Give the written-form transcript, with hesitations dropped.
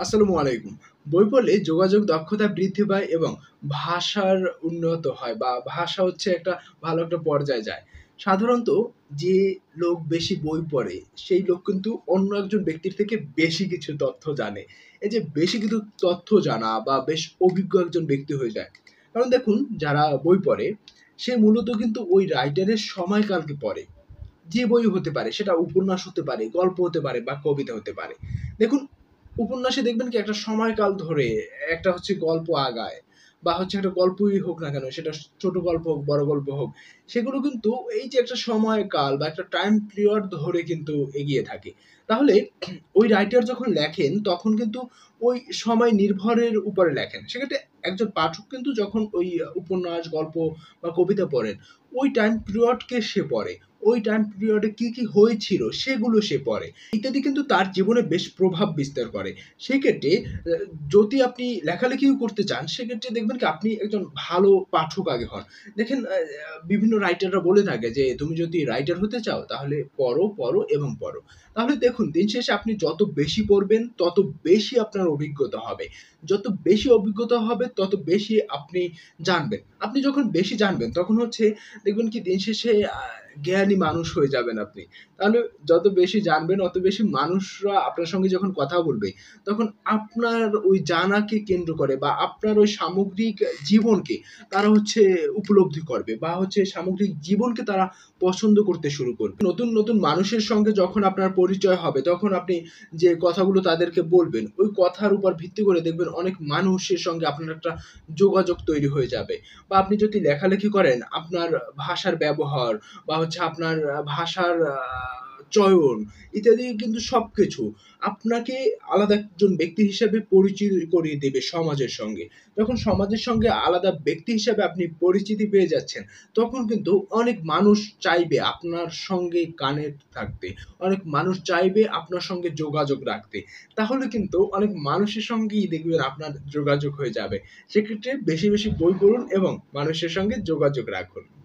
আসসালামু আলাইকুম। বই পড়লে যোগাযোগ দক্ষতা বৃদ্ধি পায় এবং ভাষার উন্নত হয় বা ভাষা হচ্ছে ভালো একটা পর্যায়ে যায়। সাধারণত যে লোক বেশি বই পড়ে, সেই লোক কিন্তু অন্য একজন ব্যক্তির থেকে বেশি কিছু তথ্য জানে। এই যে বেশি কিছু তথ্য জানা বা বেশ অভিজ্ঞ একজন ব্যক্তি হয়ে যায়। কারণ দেখুন যারা বই পড়ে, সে মূলত কিন্তু ওই রাইটারের সময়কালকে পড়ে। যে বই হতে পারে সেটা উপন্যাস হতে পারে, গল্প হতে পারে বা কবিতা হতে পারে। দেখুন উপন্যাসে দেখবেন কি একটা সময়কাল ধরে একটা হচ্ছে গল্প আগায় বা হচ্ছে একটা গল্পই হোক না কেন সেটা ছোট গল্প হোক, বড় গল্প হোক, সেগুলো কিন্তু এই যে একটা সময়কাল বা একটা টাইম পিরিয়ড ধরে কিন্তু এগিয়ে থাকে। তাহলে ওই রাইটার যখন লেখেন তখন কিন্তু ওই সময় নির্ভরের উপরে লেখেন। সেক্ষেত্রে একজন পাঠক কিন্তু যখন ওই উপন্যাস, গল্প বা কবিতা পড়েন, ওই টাইম পিরিয়ডকে সে পড়ে। ওই টাইম পিরিয়ডে কি হয়েছিল সেগুলো সে পড়ে। ইত্যাদি কিন্তু তার জীবনে বেশ প্রভাব বিস্তার করে। সেক্ষেত্রে যদি আপনি লেখালেখিও করতে চান, সেক্ষেত্রে দেখবেন কি আপনি একজন ভালো পাঠক আগে হন। দেখেন বিভিন্ন রাইটাররা বলে থাকে যে, "তুমি যদি রাইটার হতে চাও তাহলে পড়ো, পড়ো এবং পড়ো।" তাহলে দেখুন দিন শেষে আপনি যত বেশি পড়বেন, তত বেশি আপনার অভিজ্ঞতা হবে। যত বেশি অভিজ্ঞতা হবে, তত বেশি আপনি জানবেন। আপনি যখন বেশি জানবেন, তখন হচ্ছে দেখবেন কি দিন শেষে জ্ঞানী মানুষ হয়ে যাবেন আপনি। তাহলে যত বেশি জানবেন, অত বেশি মানুষরা আপনার সঙ্গে যখন কথা বলবে, তখন আপনার ওই জানাকে কেন্দ্র করে বা আপনার ওই সামগ্রিক জীবনকে তারা হচ্ছে উপলব্ধি করবে বা হচ্ছে সামগ্রিক জীবনকে তারা পছন্দ করতে শুরু করবে। নতুন, নতুন মানুষের সঙ্গে যখন আপনার পরিচয় হবে, তখন আপনি যে কথাগুলো তাদেরকে বলবেন, ওই কথার উপর ভিত্তি করে দেখবেন অনেক মানুষের সঙ্গে আপনার একটা যোগাযোগ তৈরি হয়ে যাবে। বা আপনি যদি লেখালেখি করেন, আপনার ভাষার ব্যবহার বা হচ্ছে আপনার ভাষার চয়ন ইত্যাদি কিন্তু সবকিছু আপনাকে আলাদা একজন ব্যক্তি হিসেবে পরিচিত করিয়ে দেবে সমাজের সঙ্গে। যখন সমাজের সঙ্গে আলাদা ব্যক্তি হিসেবে আপনি পরিচিতি পেয়ে যাচ্ছেন, তখন কিন্তু অনেক মানুষ চাইবে আপনার সঙ্গে কানেক্ট থাকতে। অনেক মানুষ চাইবে আপনার সঙ্গে যোগাযোগ রাখতে। তাহলে কিন্তু অনেক মানুষের সঙ্গেই দেখবেন আপনার যোগাযোগ হয়ে যাবে। সেক্ষেত্রে বেশি, বেশি বই পড়ুন এবং মানুষের সঙ্গে যোগাযোগ রাখুন।